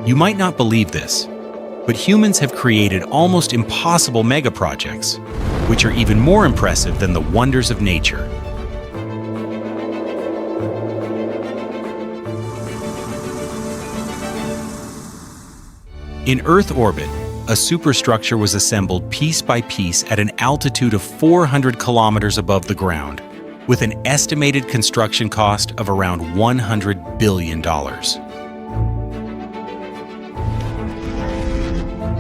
You might not believe this, but humans have created almost impossible megaprojects, which are even more impressive than the wonders of nature. In Earth orbit, a superstructure was assembled piece by piece at an altitude of 400 kilometers above the ground, with an estimated construction cost of around $100 billion.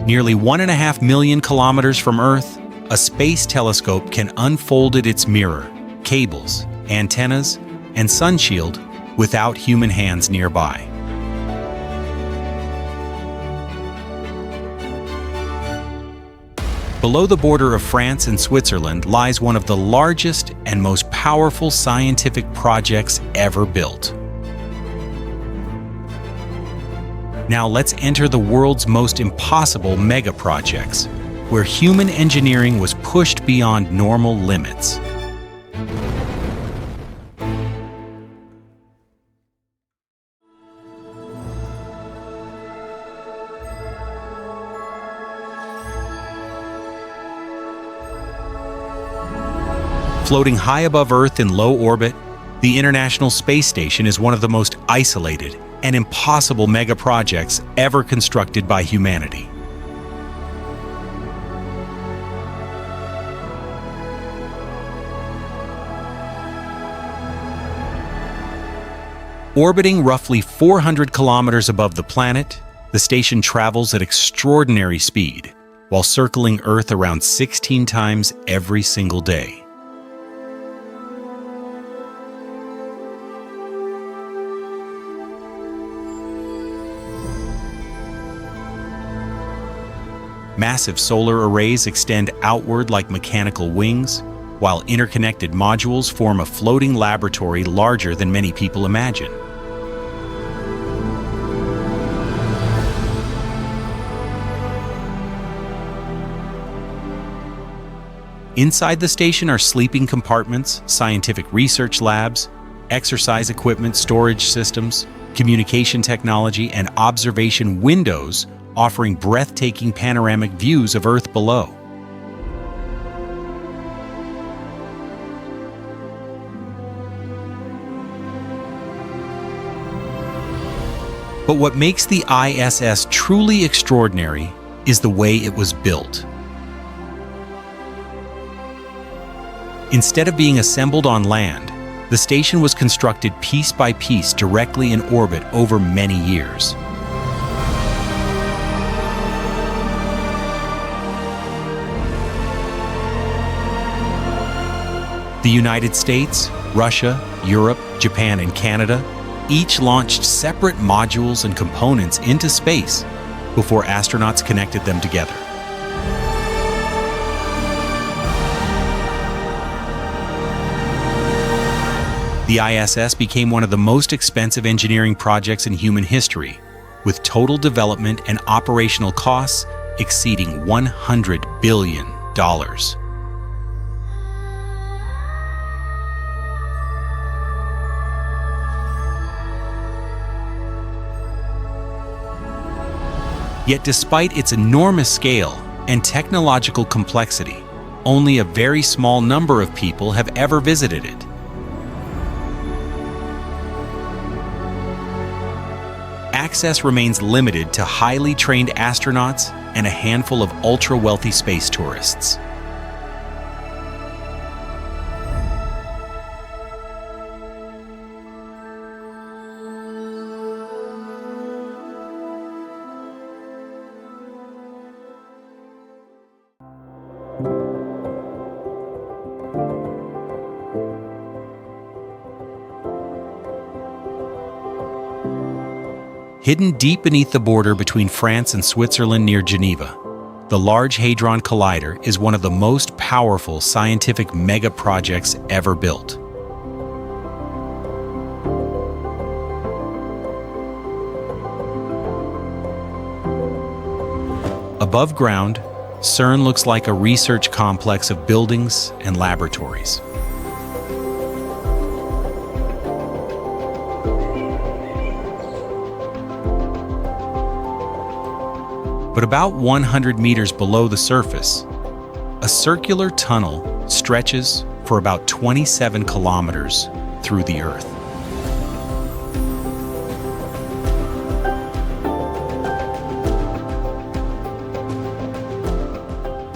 Nearly 1.5 million kilometers from Earth, a space telescope can unfold its mirror, cables, antennas, and sunshield without human hands nearby. Below the border of France and Switzerland lies one of the largest and most powerful scientific projects ever built. Now let's enter the world's most impossible megaprojects, where human engineering was pushed beyond normal limits. Floating high above Earth in low orbit, the International Space Station is one of the most isolated and impossible megaprojects ever constructed by humanity. Orbiting roughly 400 kilometers above the planet, the station travels at extraordinary speed, while circling Earth around 16 times every single day. Massive solar arrays extend outward like mechanical wings, while interconnected modules form a floating laboratory larger than many people imagine. Inside the station are sleeping compartments, scientific research labs, exercise equipment storage systems, communication technology, and observation windows offering breathtaking panoramic views of Earth below. But what makes the ISS truly extraordinary is the way it was built. Instead of being assembled on land, the station was constructed piece by piece directly in orbit over many years. The United States, Russia, Europe, Japan, and Canada each launched separate modules and components into space before astronauts connected them together. The ISS became one of the most expensive engineering projects in human history, with total development and operational costs exceeding $100 billion. Yet despite its enormous scale and technological complexity, only a very small number of people have ever visited it. Access remains limited to highly trained astronauts and a handful of ultra-wealthy space tourists. Hidden deep beneath the border between France and Switzerland near Geneva, the Large Hadron Collider is one of the most powerful scientific megaprojects ever built. Above ground, CERN looks like a research complex of buildings and laboratories. But about 100 meters below the surface, a circular tunnel stretches for about 27 kilometers through the Earth.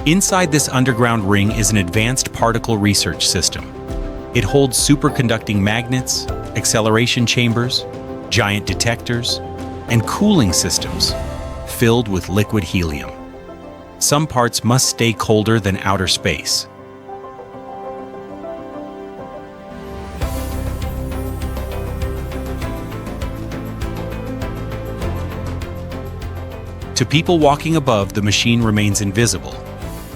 Inside this underground ring is an advanced particle research system. It holds superconducting magnets, acceleration chambers, giant detectors, and cooling systems filled with liquid helium. Some parts must stay colder than outer space. To people walking above, the machine remains invisible.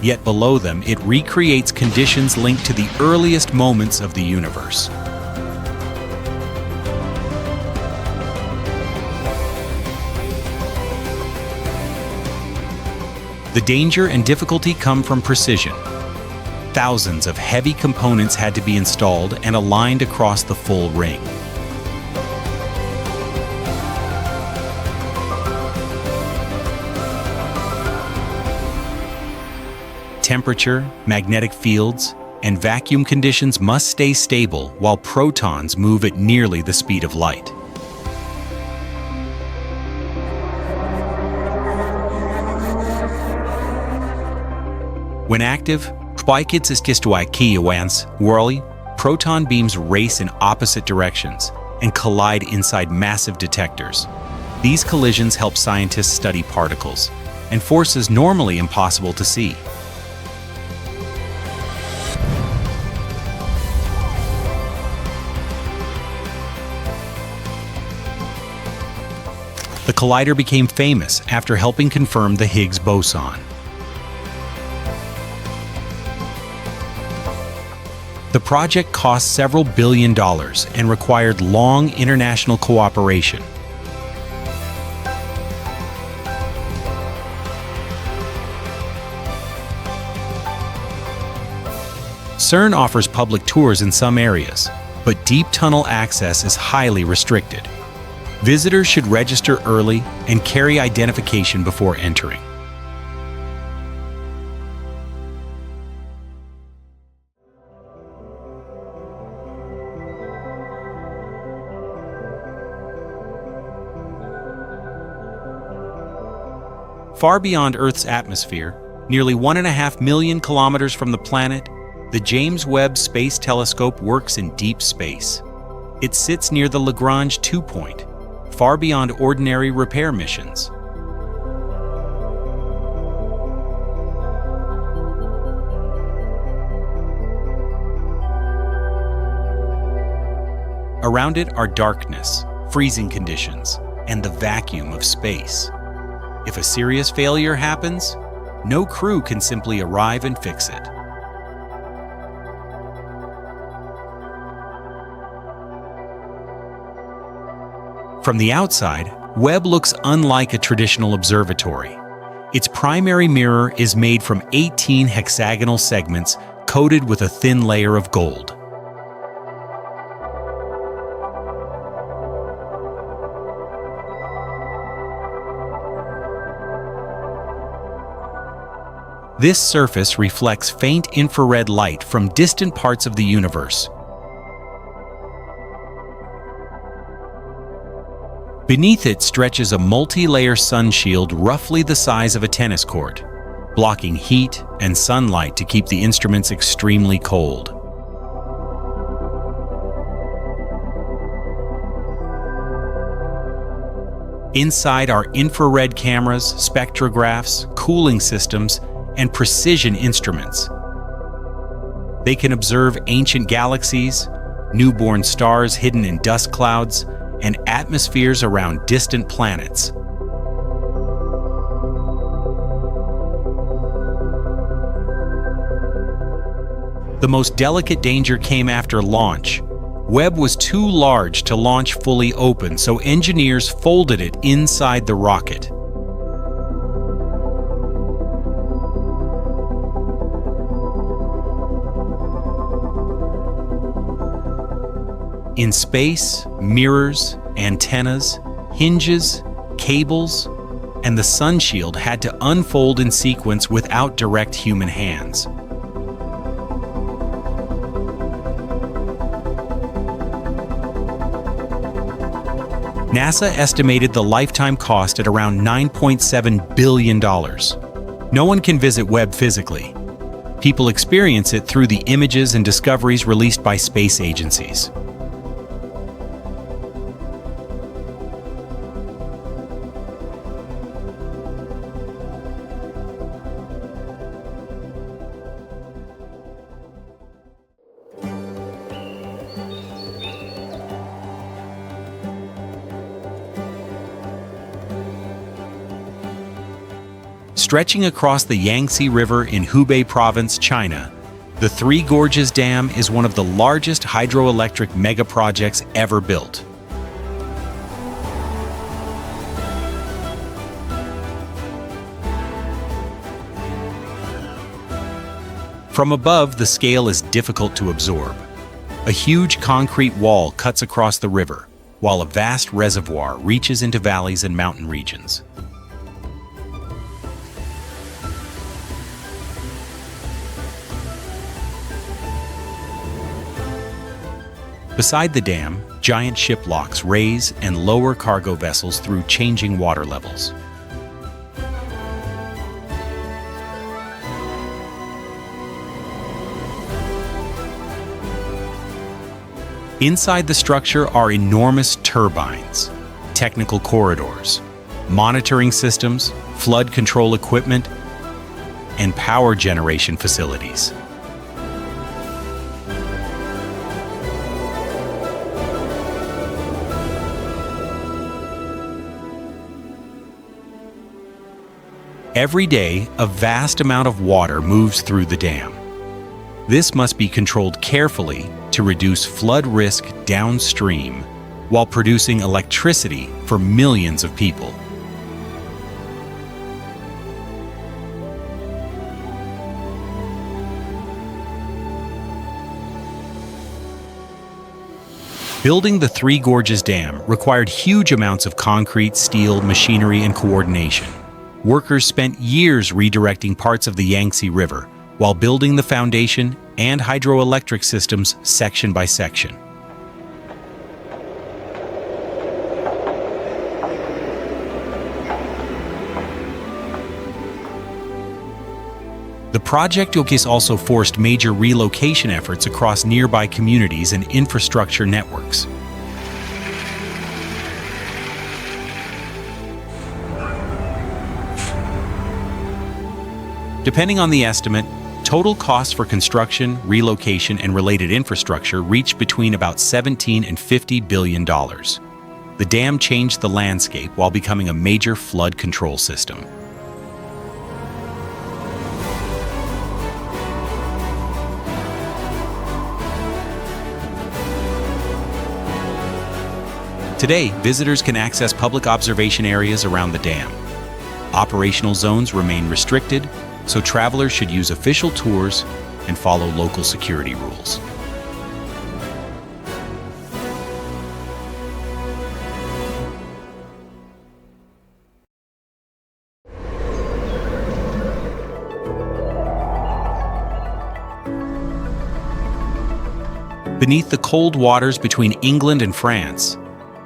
Yet below them, it recreates conditions linked to the earliest moments of the universe. The danger and difficulty come from precision. Thousands of heavy components had to be installed and aligned across the full ring. Temperature, magnetic fields, and vacuum conditions must stay stable while protons move at nearly the speed of light. When active, proton beams race in opposite directions and collide inside massive detectors. These collisions help scientists study particles and forces normally impossible to see. The collider became famous after helping confirm the Higgs boson. The project cost several $billion and required long international cooperation. CERN offers public tours in some areas, but deep tunnel access is highly restricted. Visitors should register early and carry identification before entering. Far beyond Earth's atmosphere, nearly 1.5 million kilometers from the planet, the James Webb Space Telescope works in deep space. It sits near the Lagrange 2 point, far beyond ordinary repair missions. Around it are darkness, freezing conditions, and the vacuum of space. If a serious failure happens, no crew can simply arrive and fix it. From the outside, Webb looks unlike a traditional observatory. Its primary mirror is made from 18 hexagonal segments coated with a thin layer of gold. This surface reflects faint infrared light from distant parts of the universe. Beneath it stretches a multi-layer sun shield roughly the size of a tennis court, blocking heat and sunlight to keep the instruments extremely cold. Inside are infrared cameras, spectrographs, cooling systems, and precision instruments. They can observe ancient galaxies, newborn stars hidden in dust clouds, and atmospheres around distant planets. The most delicate danger came after launch. Webb was too large to launch fully open, so engineers folded it inside the rocket. In space, mirrors, antennas, hinges, cables, and the sun shield had to unfold in sequence without direct human hands. NASA estimated the lifetime cost at around $9.7 billion. No one can visit Webb physically. People experience it through the images and discoveries released by space agencies. Stretching across the Yangtze River in Hubei Province, China, the Three Gorges Dam is one of the largest hydroelectric megaprojects ever built. From above, the scale is difficult to absorb. A huge concrete wall cuts across the river, while a vast reservoir reaches into valleys and mountain regions. Beside the dam, giant ship locks raise and lower cargo vessels through changing water levels. Inside the structure are enormous turbines, technical corridors, monitoring systems, flood control equipment, and power generation facilities. Every day, a vast amount of water moves through the dam. This must be controlled carefully to reduce flood risk downstream while producing electricity for millions of people. Building the Three Gorges Dam required huge amounts of concrete, steel, machinery, and coordination. Workers spent years redirecting parts of the Yangtze River while building the foundation and hydroelectric systems section by section. The project also forced major relocation efforts across nearby communities and infrastructure networks. Depending on the estimate, total costs for construction, relocation, and related infrastructure reached between about $17 and $50 billion. The dam changed the landscape while becoming a major flood control system. Today, visitors can access public observation areas around the dam. Operational zones remain restricted, so travelers should use official tours and follow local security rules. Beneath the cold waters between England and France,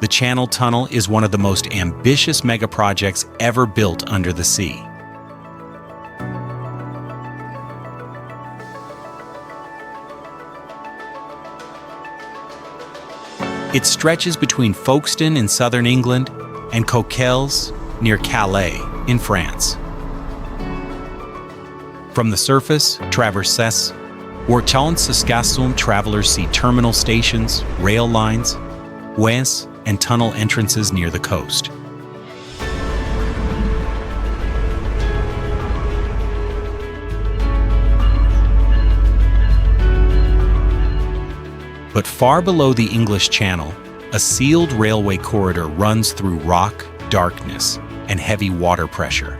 the Channel Tunnel is one of the most ambitious megaprojects ever built under the sea. It stretches between Folkestone in southern England and Coquelles near Calais in France. From the surface, traverses, Saskatchewan travelers see terminal stations, rail lines, quays, and tunnel entrances near the coast. But far below the English Channel, a sealed railway corridor runs through rock, darkness, and heavy water pressure.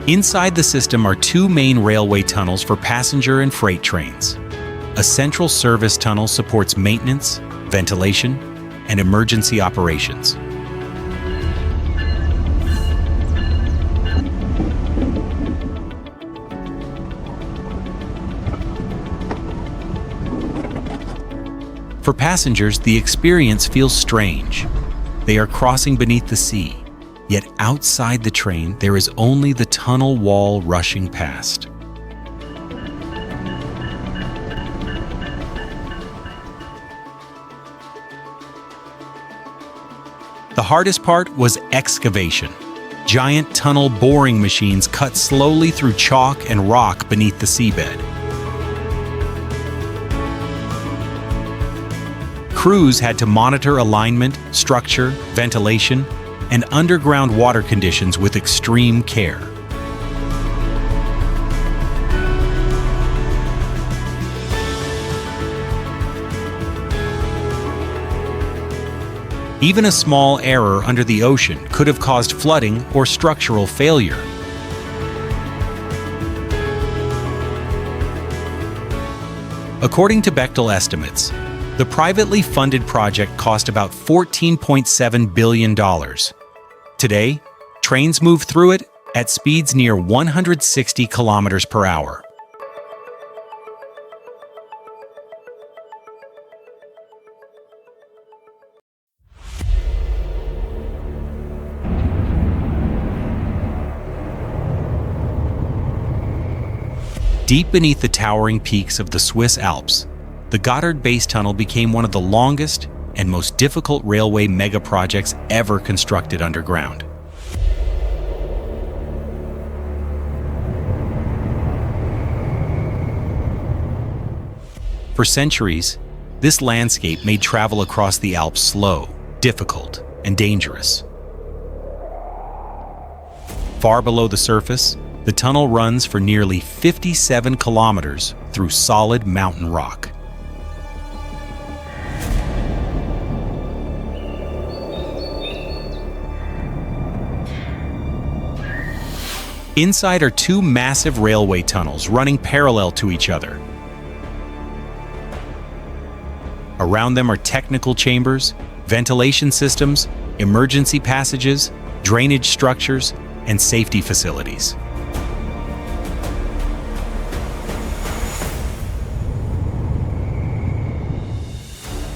Inside the system are two main railway tunnels for passenger and freight trains. A central service tunnel supports maintenance, ventilation, and emergency operations. For passengers, the experience feels strange. They are crossing beneath the sea, yet outside the train, there is only the tunnel wall rushing past. The hardest part was excavation. Giant tunnel boring machines cut slowly through chalk and rock beneath the seabed. Crews had to monitor alignment, structure, ventilation, and underground water conditions with extreme care. Even a small error under the ocean could have caused flooding or structural failure. According to Bechtel estimates, the privately funded project cost about $14.7 billion. Today, trains move through it at speeds near 160 kilometers per hour. Deep beneath the towering peaks of the Swiss Alps, the Gotthard Base Tunnel became one of the longest and most difficult railway megaprojects ever constructed underground. For centuries, this landscape made travel across the Alps slow, difficult, and dangerous. Far below the surface, the tunnel runs for nearly 57 kilometers through solid mountain rock. Inside are two massive railway tunnels running parallel to each other. Around them are technical chambers, ventilation systems, emergency passages, drainage structures, and safety facilities.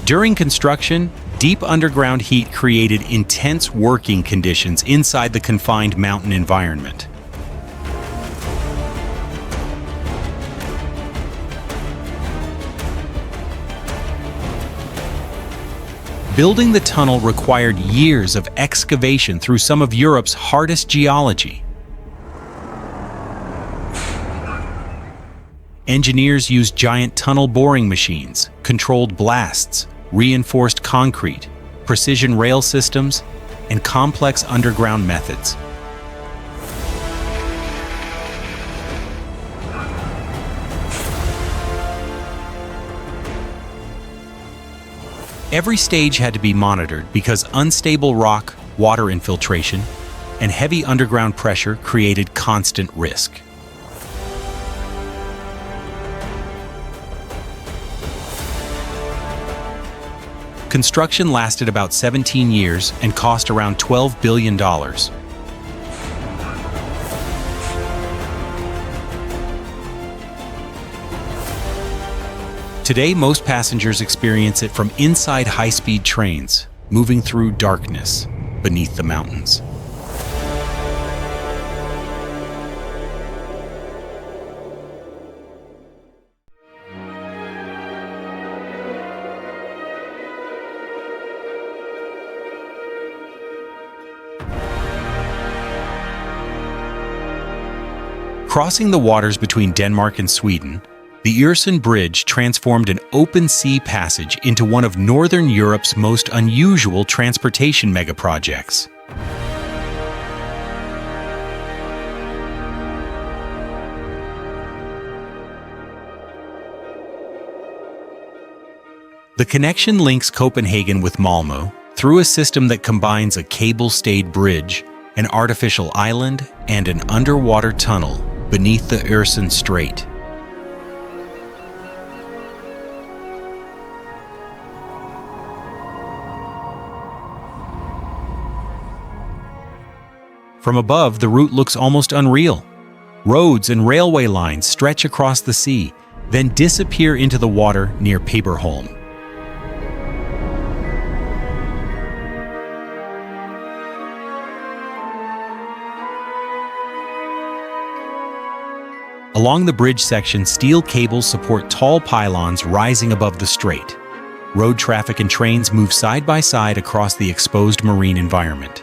During construction, deep underground heat created intense working conditions inside the confined mountain environment. Building the tunnel required years of excavation through some of Europe's hardest geology. Engineers used giant tunnel boring machines, controlled blasts, reinforced concrete, precision rail systems, and complex underground methods. Every stage had to be monitored because unstable rock, water infiltration, and heavy underground pressure created constant risk. Construction lasted about 17 years and cost around $12 billion. Today, most passengers experience it from inside high-speed trains, moving through darkness beneath the mountains. Crossing the waters between Denmark and Sweden, the Øresund Bridge transformed an open sea passage into one of Northern Europe's most unusual transportation megaprojects. The connection links Copenhagen with Malmö through a system that combines a cable-stayed bridge, an artificial island, and an underwater tunnel beneath the Øresund Strait. From above, the route looks almost unreal. Roads and railway lines stretch across the sea, then disappear into the water near Paberholm. Along the bridge section, steel cables support tall pylons rising above the strait. Road traffic and trains move side by side across the exposed marine environment.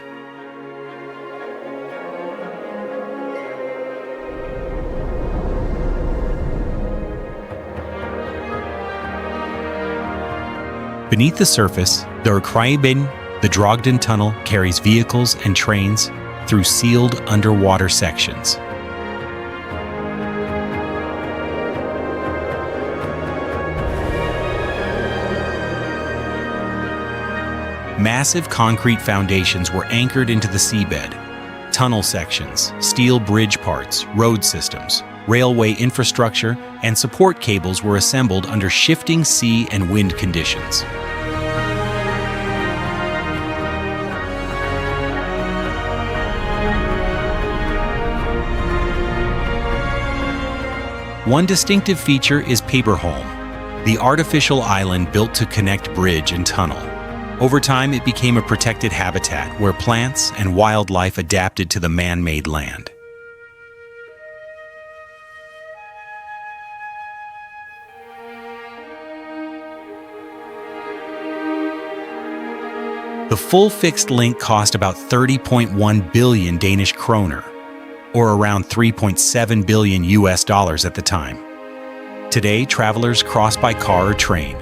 Beneath the surface, the Urkraibin, the Drogden Tunnel, carries vehicles and trains through sealed underwater sections. Massive concrete foundations were anchored into the seabed. Tunnel sections, steel bridge parts, road systems, railway infrastructure, and support cables were assembled under shifting sea and wind conditions. One distinctive feature is Paberholm, the artificial island built to connect bridge and tunnel. Over time, it became a protected habitat where plants and wildlife adapted to the man-made land. The full fixed link cost about 30.1 billion Danish kroner, or around 3.7 billion US dollars at the time. Today, travelers cross by car or train.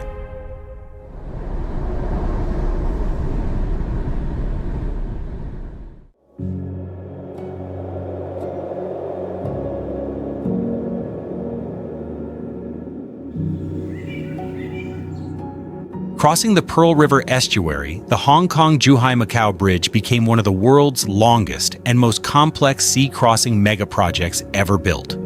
Crossing the Pearl River estuary, the Hong Kong-Zhuhai-Macau Bridge became one of the world's longest and most complex sea-crossing megaprojects ever built.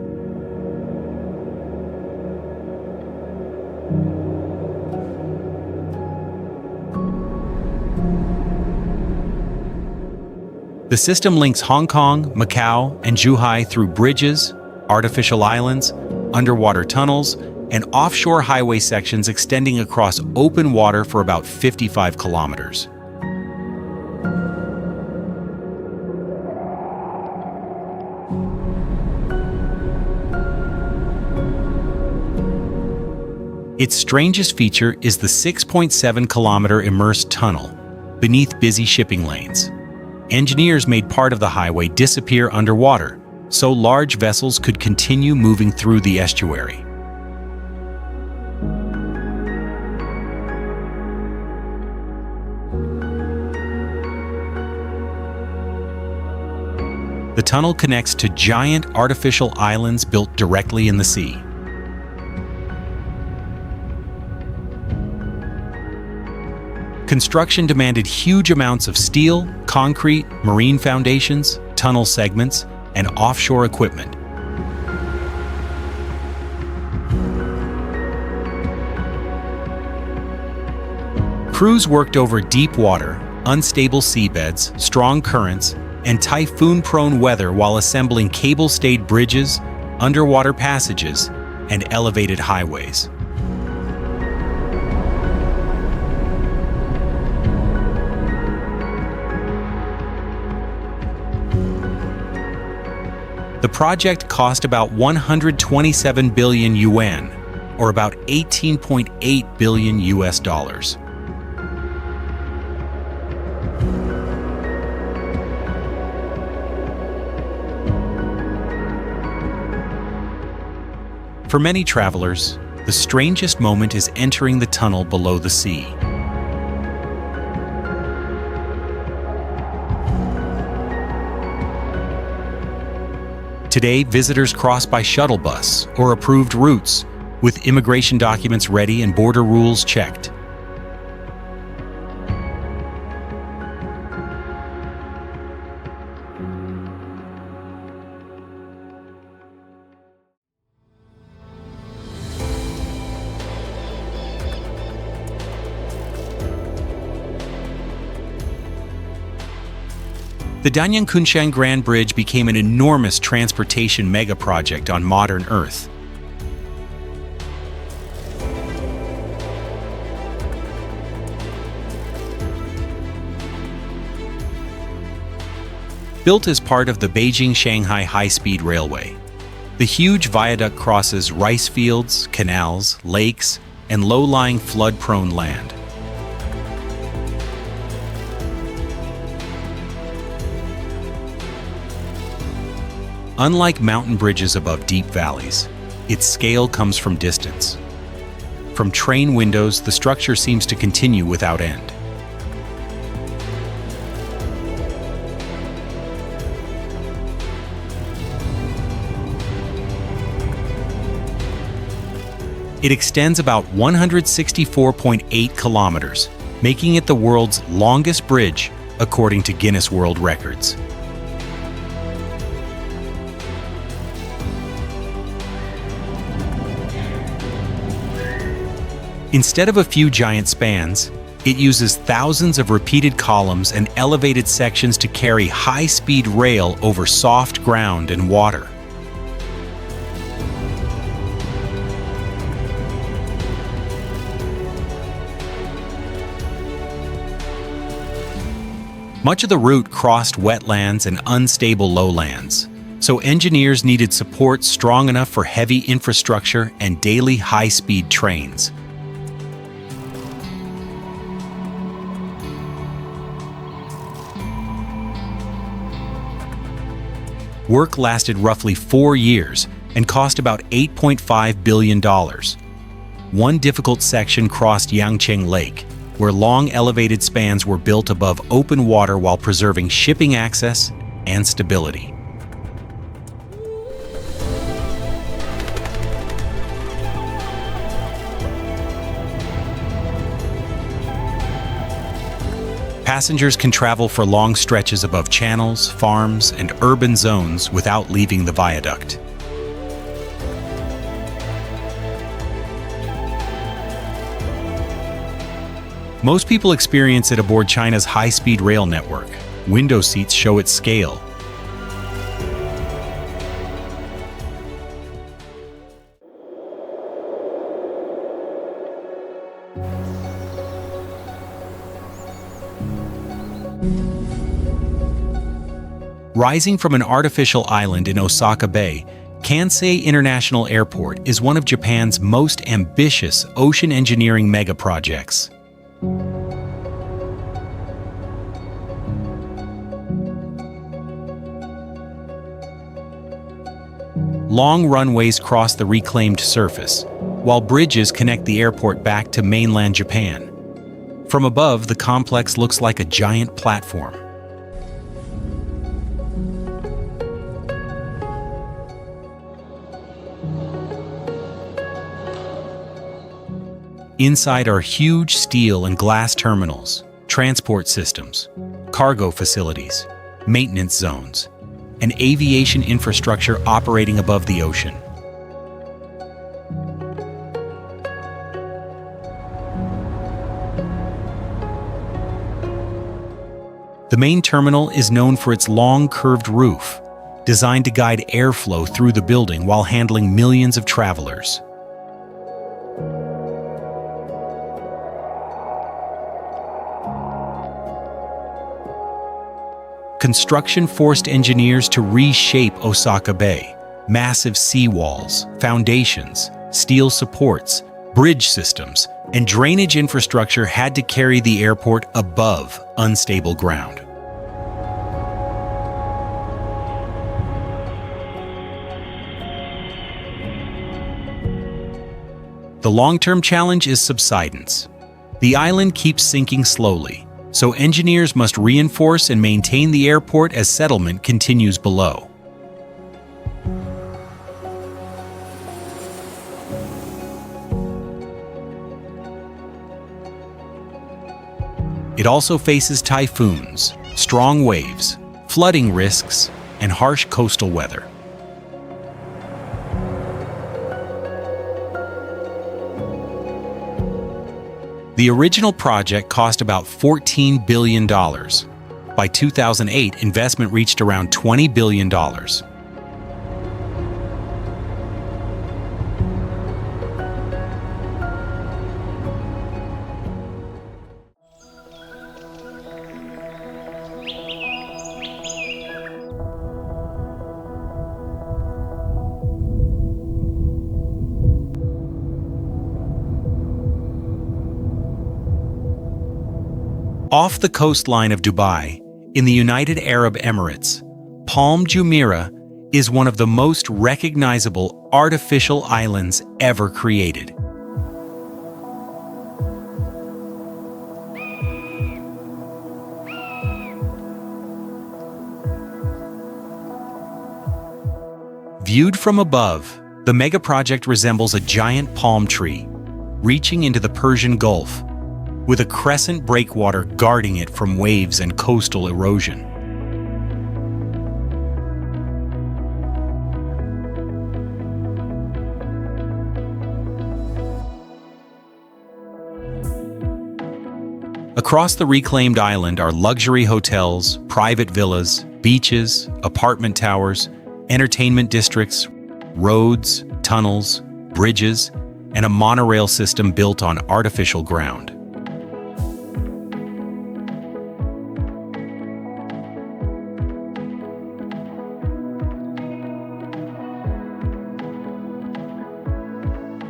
The system links Hong Kong, Macau, and Zhuhai through bridges, artificial islands, underwater tunnels, and offshore highway sections extending across open water for about 55 kilometers. Its strangest feature is the 6.7-kilometer immersed tunnel beneath busy shipping lanes. Engineers made part of the highway disappear underwater, so large vessels could continue moving through the estuary. The tunnel connects to giant artificial islands built directly in the sea. Construction demanded huge amounts of steel, concrete, marine foundations, tunnel segments, and offshore equipment. Crews worked over deep water, unstable seabeds, strong currents, and typhoon-prone weather while assembling cable-stayed bridges, underwater passages, and elevated highways. The project cost about 127 billion yuan, or about 18.8 billion US dollars. For many travelers, the strangest moment is entering the tunnel below the sea. Today, visitors cross by shuttle bus or approved routes, with immigration documents ready and border rules checked. The Danyang-Kunshan Grand Bridge became an enormous transportation megaproject on modern Earth. Built as part of the Beijing-Shanghai high-speed railway, the huge viaduct crosses rice fields, canals, lakes, and low-lying flood-prone land. Unlike mountain bridges above deep valleys, its scale comes from distance. From train windows, the structure seems to continue without end. It extends about 164.8 kilometers, making it the world's longest bridge, according to Guinness World Records. Instead of a few giant spans, it uses thousands of repeated columns and elevated sections to carry high-speed rail over soft ground and water. Much of the route crossed wetlands and unstable lowlands, so engineers needed support strong enough for heavy infrastructure and daily high-speed trains. Work lasted roughly 4 years and cost about $8.5 billion. One difficult section crossed Yangcheng Lake, where long elevated spans were built above open water while preserving shipping access and stability. Passengers can travel for long stretches above channels, farms, and urban zones without leaving the viaduct. Most people experience it aboard China's high-speed rail network. Window seats show its scale. Rising from an artificial island in Osaka Bay, Kansai International Airport is one of Japan's most ambitious ocean engineering megaprojects. Long runways cross the reclaimed surface, while bridges connect the airport back to mainland Japan. From above, the complex looks like a giant platform. Inside are huge steel and glass terminals, transport systems, cargo facilities, maintenance zones, and aviation infrastructure operating above the ocean. The main terminal is known for its long curved roof, designed to guide airflow through the building while handling millions of travelers. Construction forced engineers to reshape Osaka Bay. Massive seawalls, foundations, steel supports, bridge systems, and drainage infrastructure had to carry the airport above unstable ground. The long-term challenge is subsidence. The island keeps sinking slowly, so engineers must reinforce and maintain the airport as settlement continues below. It also faces typhoons, strong waves, flooding risks, and harsh coastal weather. The original project cost about $14 billion. By 2008, investment reached around $20 billion. Off the coastline of Dubai, in the United Arab Emirates, Palm Jumeirah is one of the most recognizable artificial islands ever created. Viewed from above, the megaproject resembles a giant palm tree, reaching into the Persian Gulf, with a crescent breakwater guarding it from waves and coastal erosion. Across the reclaimed island are luxury hotels, private villas, beaches, apartment towers, entertainment districts, roads, tunnels, bridges, and a monorail system built on artificial ground.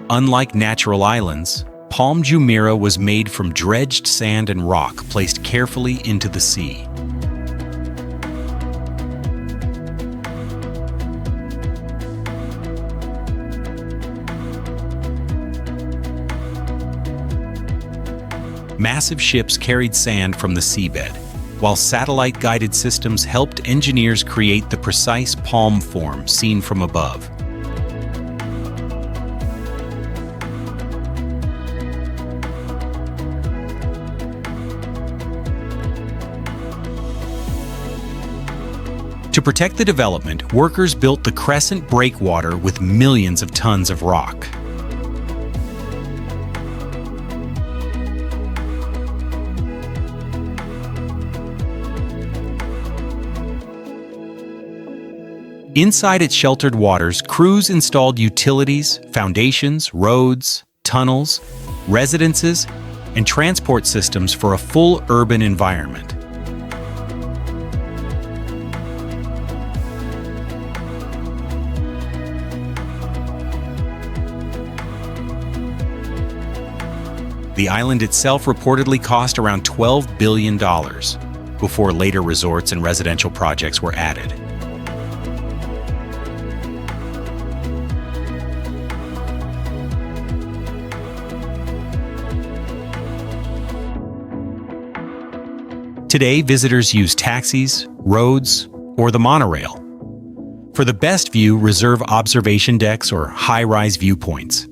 Unlike natural islands, Palm Jumeirah was made from dredged sand and rock placed carefully into the sea. Massive ships carried sand from the seabed, while satellite-guided systems helped engineers create the precise palm form seen from above. To protect the development, workers built the crescent breakwater with millions of tons of rock. Inside its sheltered waters, crews installed utilities, foundations, roads, tunnels, residences, and transport systems for a full urban environment. The island itself reportedly cost around $12 billion, before later resorts and residential projects were added. Today, visitors use taxis, roads, or the monorail. For the best view, reserve observation decks or high-rise viewpoints.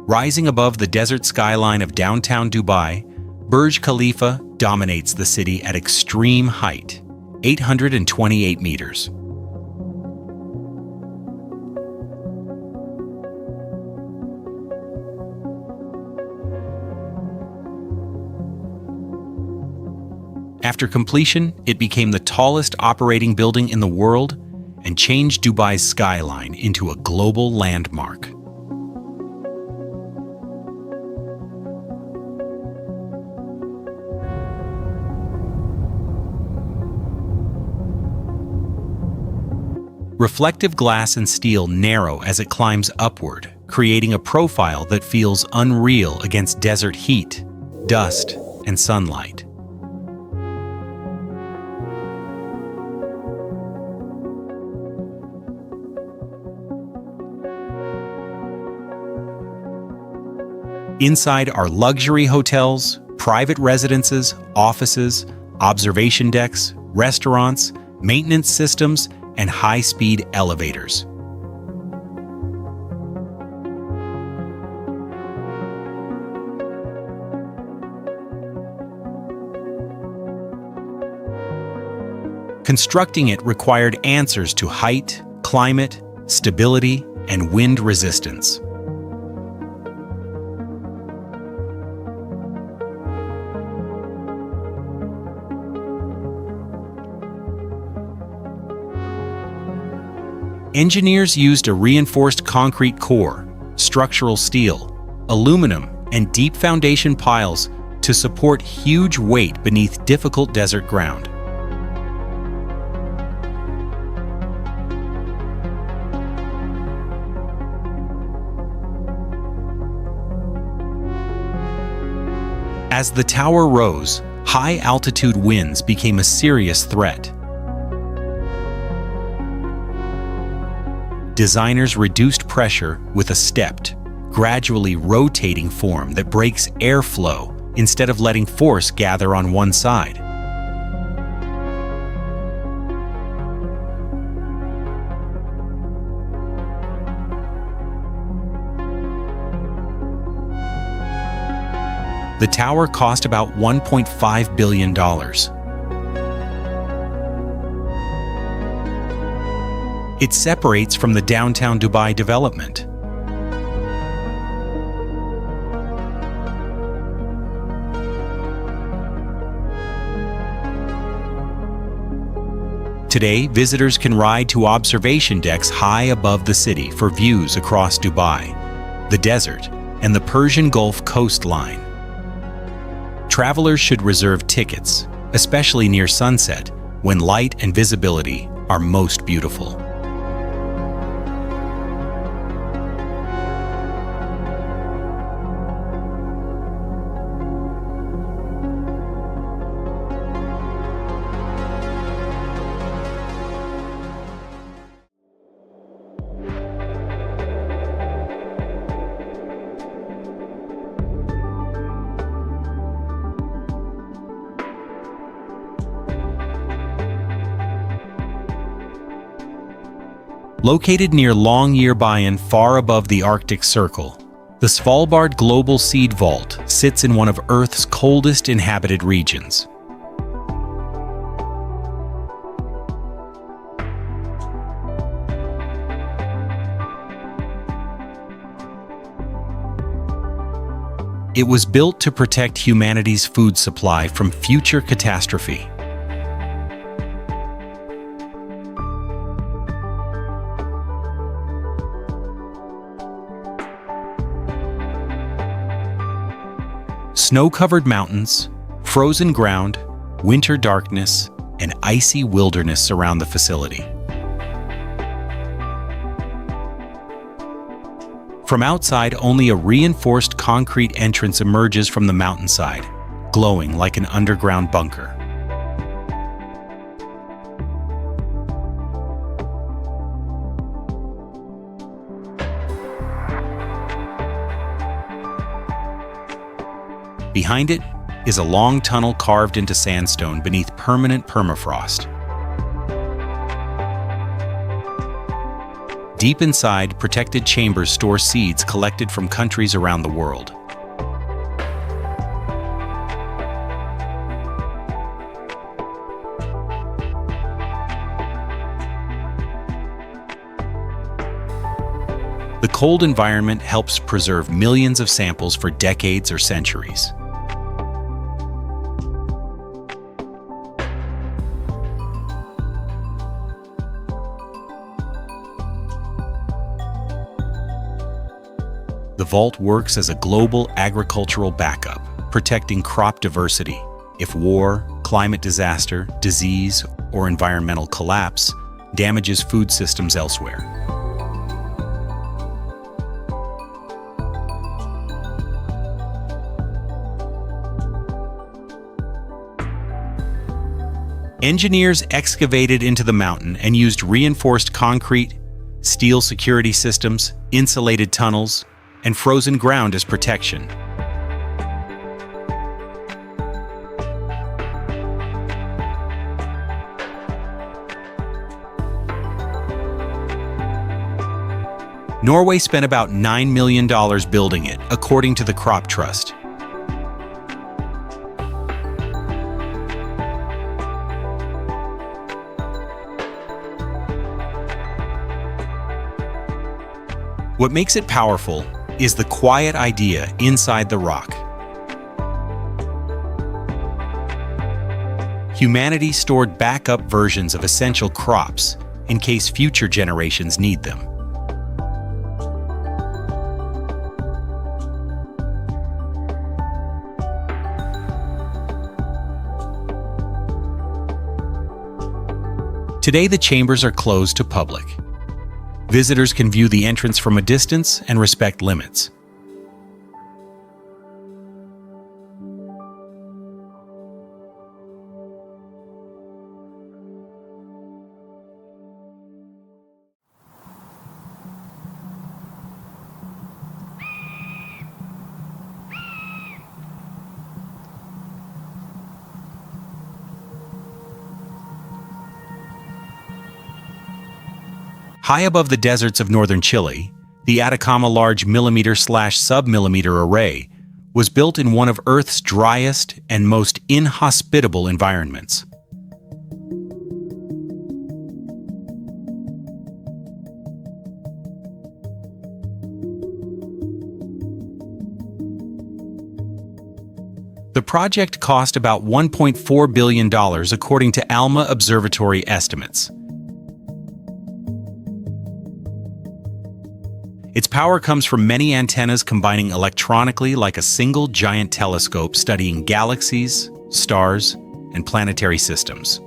Rising above the desert skyline of downtown Dubai, Burj Khalifa dominates the city at extreme height, 828 meters. After completion, it became the tallest operating building in the world and changed Dubai's skyline into a global landmark. Reflective glass and steel narrow as it climbs upward, creating a profile that feels unreal against desert heat, dust, and sunlight. Inside are luxury hotels, private residences, offices, observation decks, restaurants, maintenance systems, and high-speed elevators. Constructing it required answers to height, climate, stability, and wind resistance. Engineers used a reinforced concrete core, structural steel, aluminum, and deep foundation piles to support huge weight beneath difficult desert ground. As the tower rose, high-altitude winds became a serious threat. Designers reduced pressure with a stepped, gradually rotating form that breaks airflow instead of letting force gather on one side. The tower cost about $1.5 billion. It separates from the downtown Dubai development. Today, visitors can ride to observation decks high above the city for views across Dubai, the desert, and the Persian Gulf coastline. Travelers should reserve tickets, especially near sunset, when light and visibility are most beautiful. Located near Longyearbyen, far above the Arctic Circle, the Svalbard Global Seed Vault sits in one of Earth's coldest inhabited regions. It was built to protect humanity's food supply from future catastrophe. Snow-covered mountains, frozen ground, winter darkness, and icy wilderness surround the facility. From outside, only a reinforced concrete entrance emerges from the mountainside, glowing like an underground bunker. Behind it is a long tunnel carved into sandstone beneath permanent permafrost. Deep inside, protected chambers store seeds collected from countries around the world. The cold environment helps preserve millions of samples for decades or centuries. The vault works as a global agricultural backup, protecting crop diversity if war, climate disaster, disease, or environmental collapse damages food systems elsewhere. Engineers excavated into the mountain and used reinforced concrete, steel security systems, insulated tunnels, and frozen ground as protection. Norway spent about $9 million building it, according to the Crop Trust. What makes it powerful is the quiet idea inside the rock. Humanity stored backup versions of essential crops in case future generations need them. Today, the chambers are closed to public. Visitors can view the entrance from a distance and respect limits. High above the deserts of northern Chile, the Atacama Large millimeter/sub-millimeter array was built in one of Earth's driest and most inhospitable environments. The project cost about $1.4 billion according to ALMA Observatory estimates. Its power comes from many antennas combining electronically like a single giant telescope studying galaxies, stars, and planetary systems.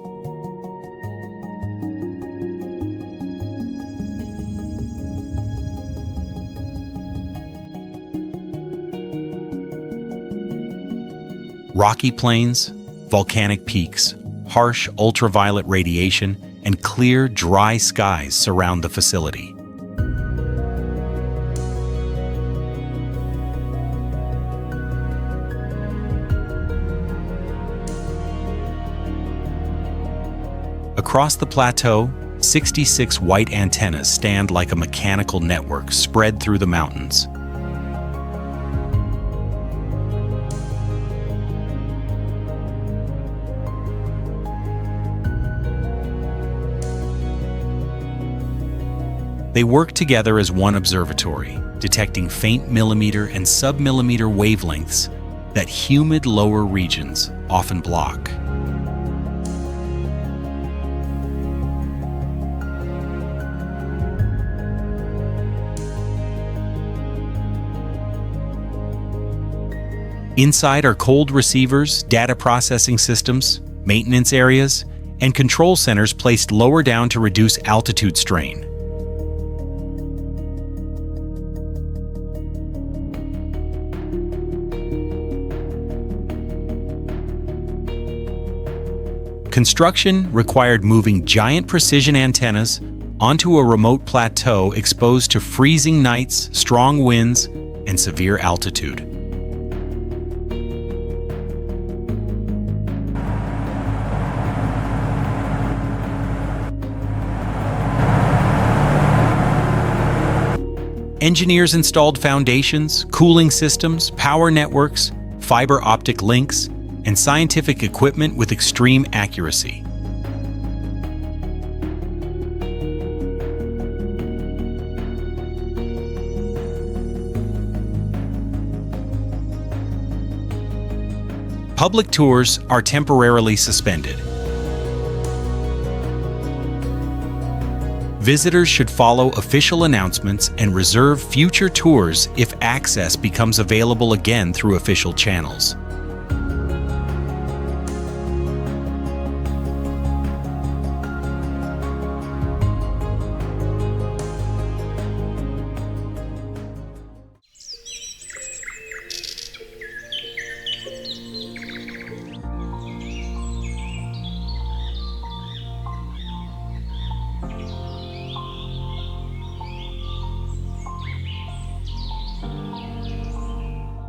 Rocky plains, volcanic peaks, harsh ultraviolet radiation, and clear, dry skies surround the facility. Across the plateau, 66 white antennas stand like a mechanical network spread through the mountains. They work together as one observatory, detecting faint millimeter and sub-millimeter wavelengths that humid lower regions often block. Inside are cold receivers, data processing systems, maintenance areas, and control centers placed lower down to reduce altitude strain. Construction required moving giant precision antennas onto a remote plateau exposed to freezing nights, strong winds, and severe altitude. Engineers installed foundations, cooling systems, power networks, fiber optic links, and scientific equipment with extreme accuracy. Public tours are temporarily suspended. Visitors should follow official announcements and reserve future tours if access becomes available again through official channels.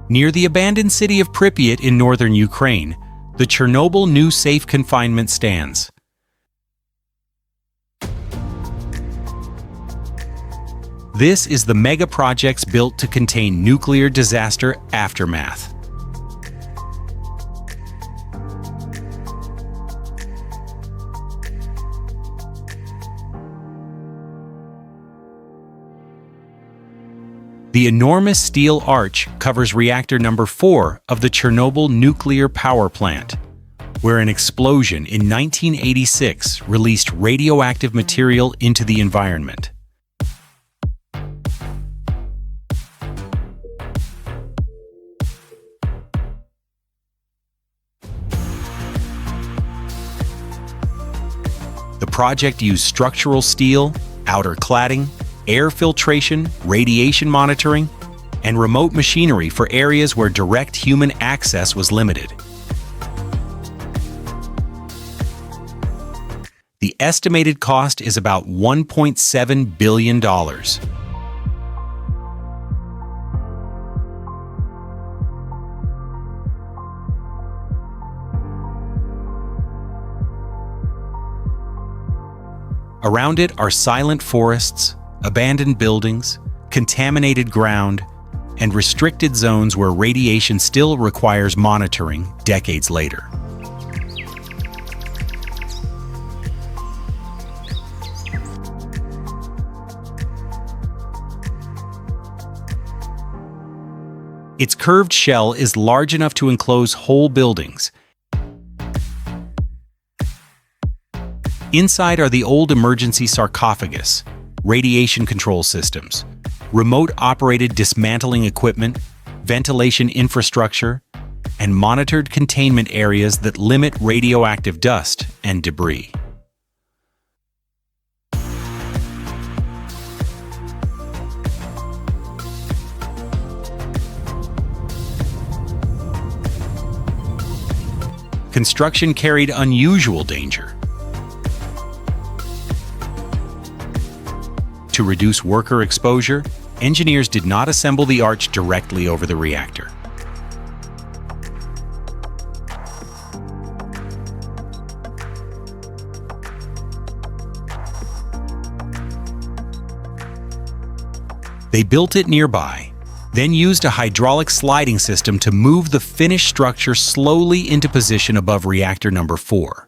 Near the abandoned city of Pripyat in northern Ukraine, the Chernobyl new safe confinement stands. This is the megaprojects built to contain nuclear disaster aftermath. The enormous steel arch covers reactor number 4 of the Chernobyl nuclear power plant, where an explosion in 1986 released radioactive material into the environment. The project used structural steel, outer cladding, air filtration, radiation monitoring, and remote machinery for areas where direct human access was limited. The estimated cost is about $1.7 billion. Around it are silent forests, abandoned buildings, contaminated ground, and restricted zones where radiation still requires monitoring decades later. Its curved shell is large enough to enclose whole buildings. Inside are the old emergency sarcophagus, radiation control systems, remote-operated dismantling equipment, ventilation infrastructure, and monitored containment areas that limit radioactive dust and debris. Construction carried unusual danger. To reduce worker exposure, engineers did not assemble the arch directly over the reactor. They built it nearby, then used a hydraulic sliding system to move the finished structure slowly into position above reactor number 4.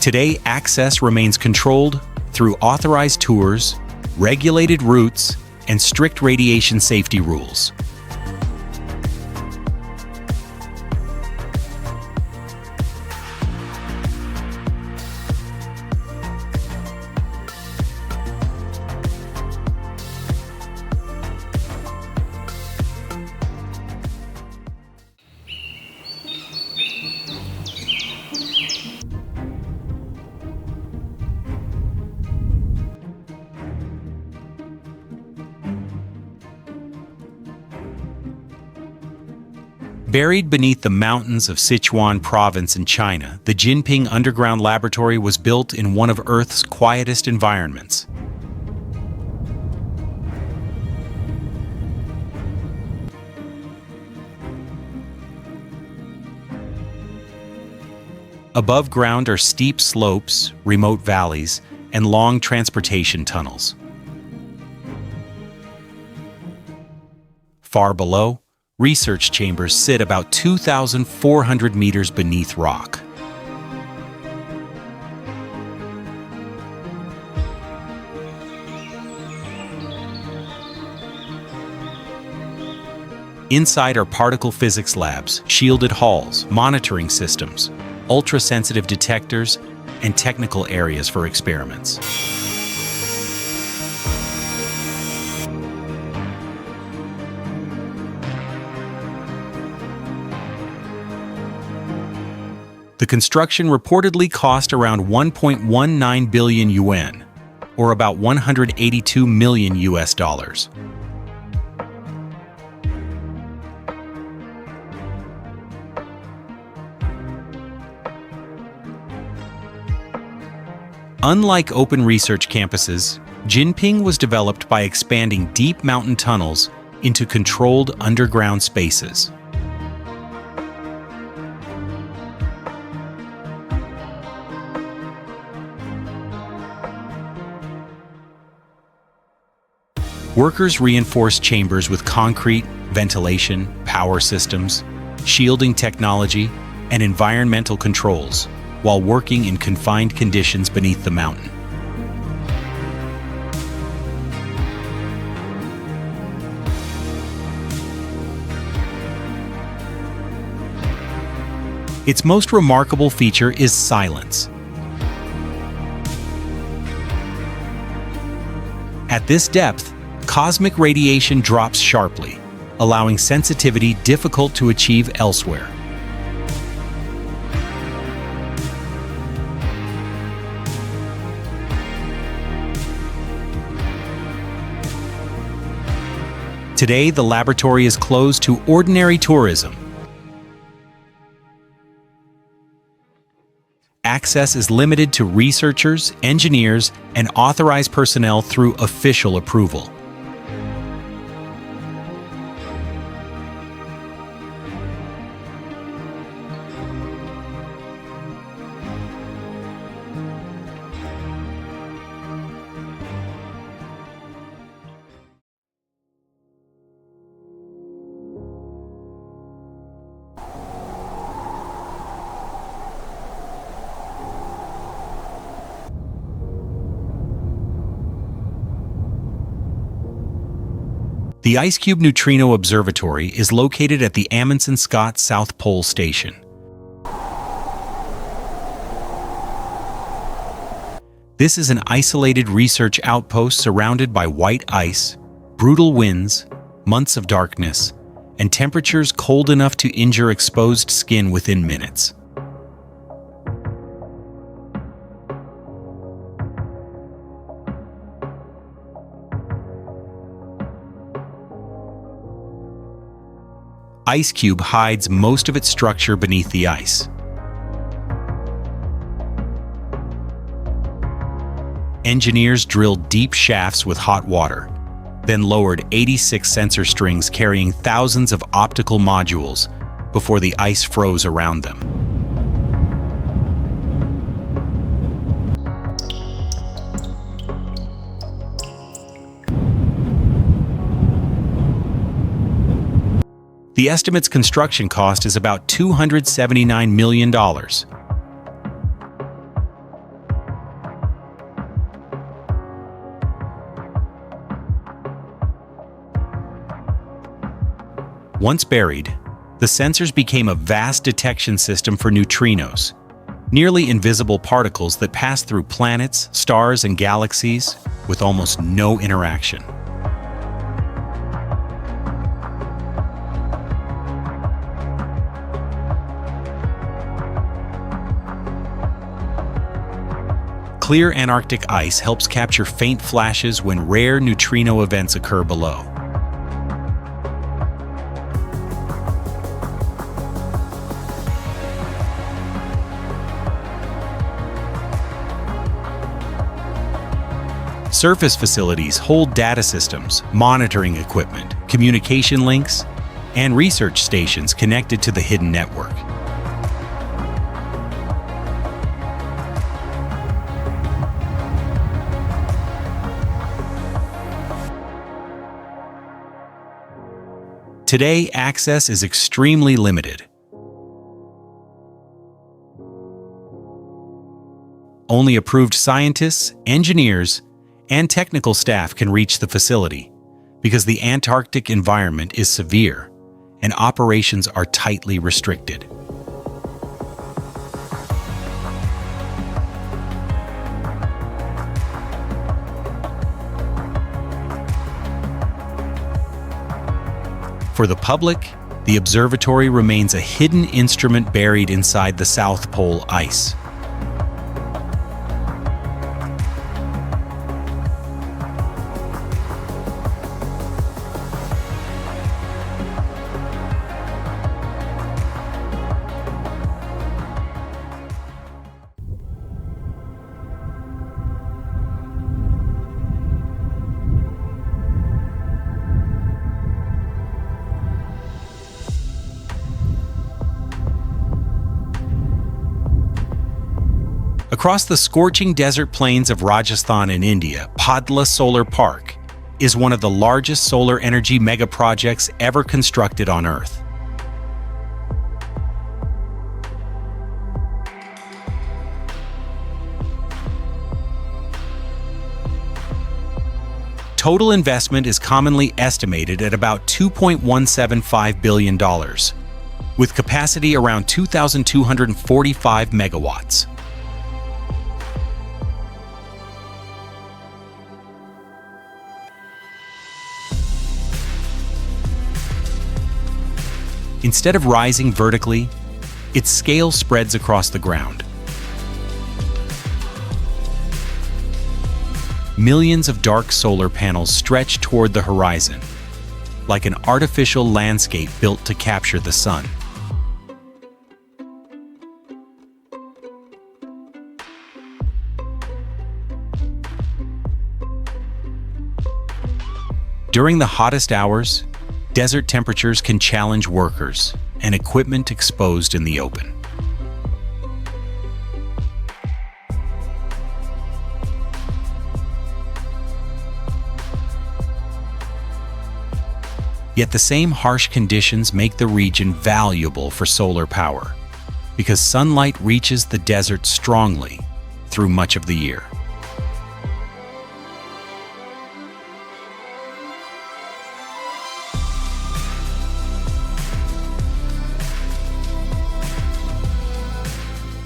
Today, access remains controlled through authorized tours, regulated routes, and strict radiation safety rules. Buried beneath the mountains of Sichuan province in China, the Jinping Underground Laboratory was built in one of Earth's quietest environments. Above ground are steep slopes, remote valleys, and long transportation tunnels. Far below, research chambers sit about 2,400 meters beneath rock. Inside are particle physics labs, shielded halls, monitoring systems, ultra-sensitive detectors, and technical areas for experiments. The construction reportedly cost around 1.19 billion yuan, or about 182 million US dollars. Unlike open research campuses, Jinping was developed by expanding deep mountain tunnels into controlled underground spaces. Workers reinforced chambers with concrete, ventilation, power systems, shielding technology, and environmental controls while working in confined conditions beneath the mountain. Its most remarkable feature is silence. At this depth, cosmic radiation drops sharply, allowing sensitivity difficult to achieve elsewhere. Today, the laboratory is closed to ordinary tourism. Access is limited to researchers, engineers, and authorized personnel through official approval. The IceCube Neutrino Observatory is located at the Amundsen-Scott South Pole Station. This is an isolated research outpost surrounded by white ice, brutal winds, months of darkness, and temperatures cold enough to injure exposed skin within minutes. IceCube hides most of its structure beneath the ice. Engineers drilled deep shafts with hot water, then lowered 86 sensor strings carrying thousands of optical modules before the ice froze around them. The estimate's construction cost is about $279 million. Once buried, the sensors became a vast detection system for neutrinos, nearly invisible particles that pass through planets, stars, and galaxies with almost no interaction. Clear Antarctic ice helps capture faint flashes when rare neutrino events occur below. Surface facilities hold data systems, monitoring equipment, communication links, and research stations connected to the hidden network. Today, access is extremely limited. Only approved scientists, engineers, and technical staff can reach the facility because the Antarctic environment is severe and operations are tightly restricted. For the public, the observatory remains a hidden instrument buried inside the South Pole ice. Across the scorching desert plains of Rajasthan in India, Padla Solar Park is one of the largest solar energy megaprojects ever constructed on Earth. Total investment is commonly estimated at about $2.175 billion, with capacity around 2,245 megawatts. Instead of rising vertically, its scale spreads across the ground. Millions of dark solar panels stretch toward the horizon, like an artificial landscape built to capture the sun. During the hottest hours, desert temperatures can challenge workers and equipment exposed in the open. Yet the same harsh conditions make the region valuable for solar power, because sunlight reaches the desert strongly through much of the year.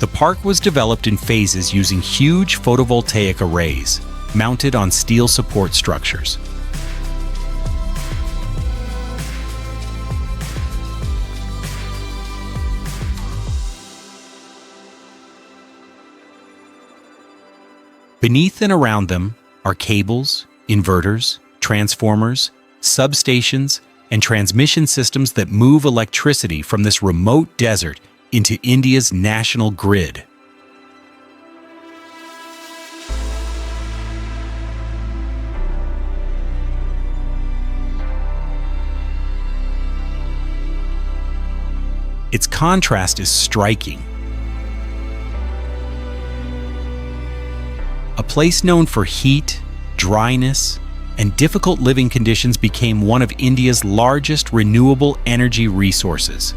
The park was developed in phases using huge photovoltaic arrays mounted on steel support structures. Beneath and around them are cables, inverters, transformers, substations, and transmission systems that move electricity from this remote desert into India's national grid. Its contrast is striking. A place known for heat, dryness, and difficult living conditions became one of India's largest renewable energy resources.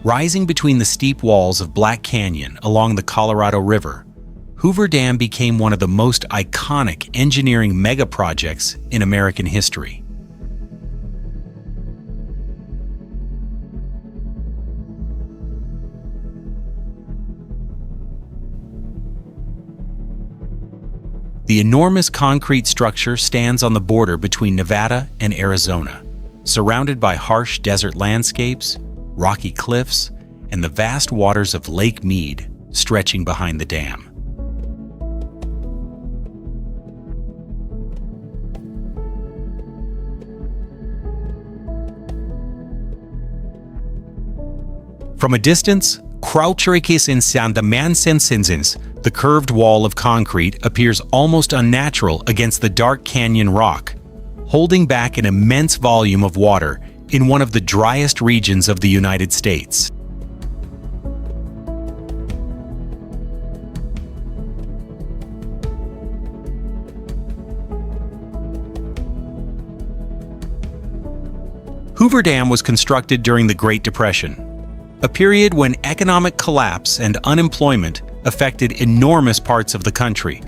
Rising between the steep walls of Black Canyon along the Colorado River, Hoover Dam became one of the most iconic engineering megaprojects in American history. The enormous concrete structure stands on the border between Nevada and Arizona, surrounded by harsh desert landscapes, rocky cliffs, and the vast waters of Lake Mead stretching behind the dam. From a distance, Croucherikis in Sandamansensinsins, the curved wall of concrete appears almost unnatural against the dark canyon rock, holding back an immense volume of water in one of the driest regions of the United States. Hoover Dam was constructed during the Great Depression, a period when economic collapse and unemployment affected enormous parts of the country.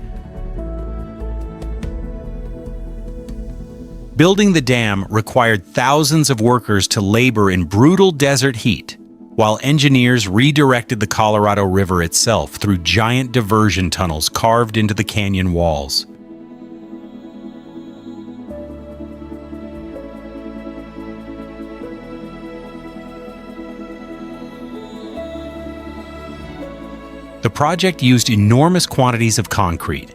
Building the dam required thousands of workers to labor in brutal desert heat, while engineers redirected the Colorado River itself through giant diversion tunnels carved into the canyon walls. The project used enormous quantities of concrete,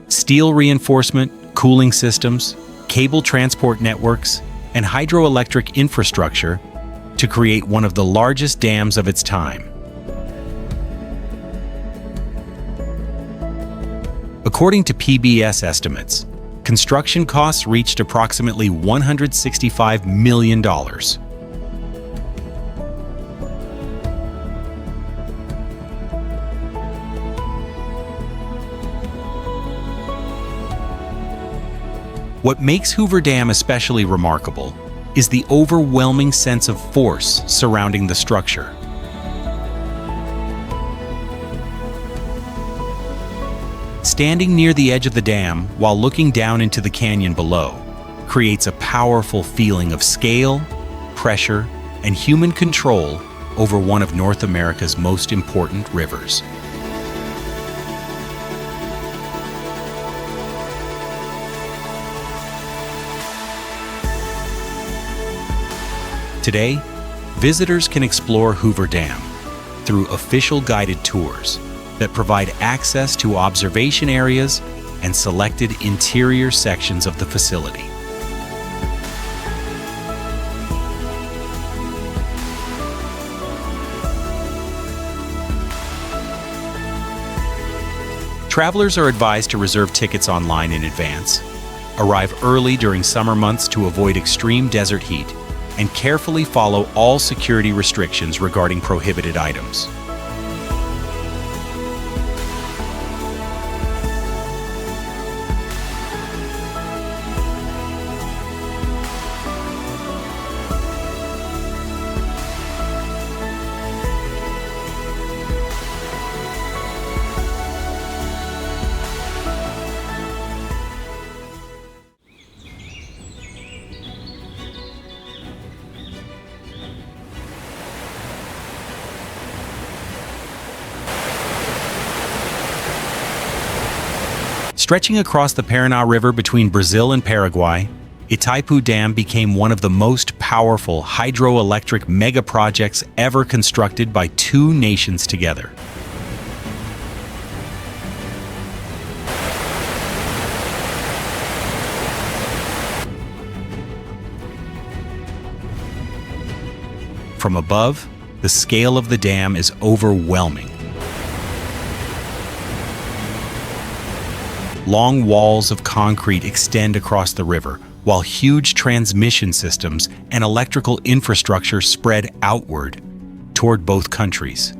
steel reinforcement, cooling systems, cable transport networks, and hydroelectric infrastructure to create one of the largest dams of its time. According to PBS estimates, construction costs reached approximately $165 million. What makes Hoover Dam especially remarkable is the overwhelming sense of force surrounding the structure. Standing near the edge of the dam while looking down into the canyon below creates a powerful feeling of scale, pressure, and human control over one of North America's most important rivers. Today, visitors can explore Hoover Dam through official guided tours that provide access to observation areas and selected interior sections of the facility. Travelers are advised to reserve tickets online in advance, arrive early during summer months to avoid extreme desert heat, and carefully follow all security restrictions regarding prohibited items. Stretching across the Paraná River between Brazil and Paraguay, Itaipu Dam became one of the most powerful hydroelectric megaprojects ever constructed by two nations together. From above, the scale of the dam is overwhelming. Long walls of concrete extend across the river, while huge transmission systems and electrical infrastructure spread outward toward both countries.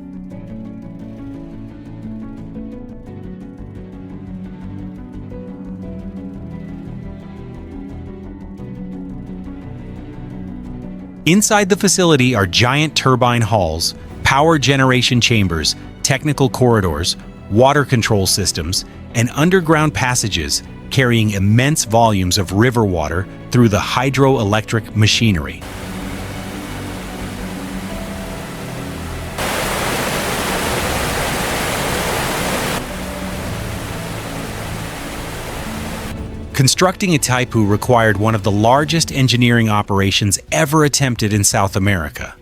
Inside the facility are giant turbine halls, power generation chambers, technical corridors, water control systems, and underground passages carrying immense volumes of river water through the hydroelectric machinery. Constructing Itaipu required one of the largest engineering operations ever attempted in South America.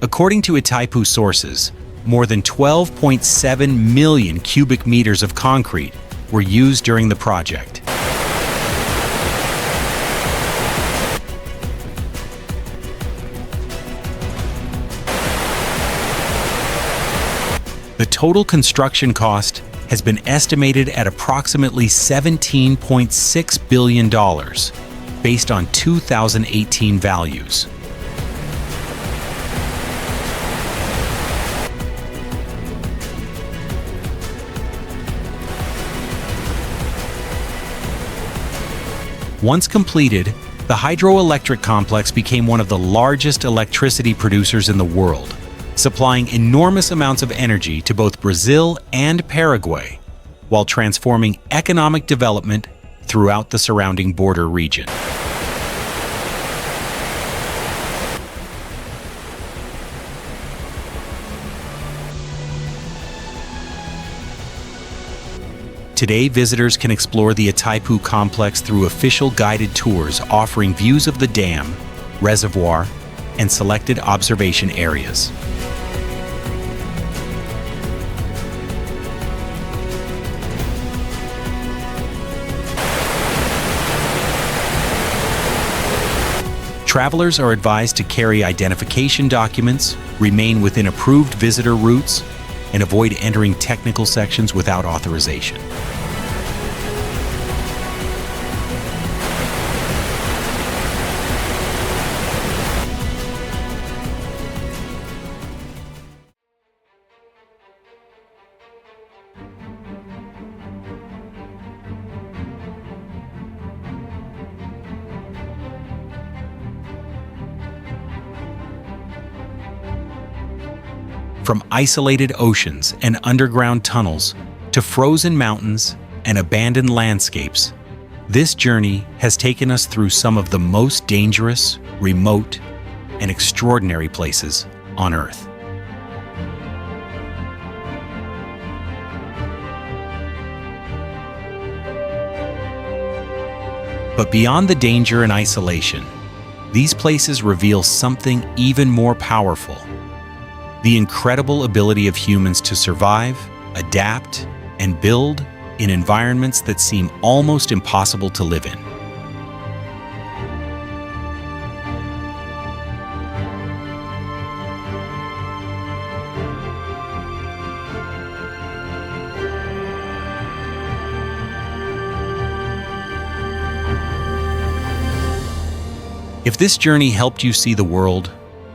According to Itaipu sources, more than 12.7 million cubic meters of concrete were used during the project. The total construction cost has been estimated at approximately $17.6 billion, based on 2018 values. Once completed, the hydroelectric complex became one of the largest electricity producers in the world, supplying enormous amounts of energy to both Brazil and Paraguay, while transforming economic development throughout the surrounding border region. Today, visitors can explore the Itaipu complex through official guided tours offering views of the dam, reservoir, and selected observation areas. Travelers are advised to carry identification documents, remain within approved visitor routes, and avoid entering technical sections without authorization. From isolated oceans and underground tunnels to frozen mountains and abandoned landscapes, this journey has taken us through some of the most dangerous, remote, and extraordinary places on Earth. But beyond the danger and isolation, these places reveal something even more powerful: the incredible ability of humans to survive, adapt, and build in environments that seem almost impossible to live in. If this journey helped you see the world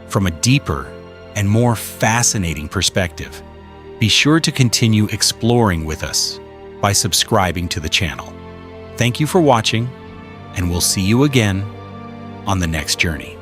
from a deeper and more fascinating perspective, be sure to continue exploring with us by subscribing to the channel. Thank you for watching, and we'll see you again on the next journey.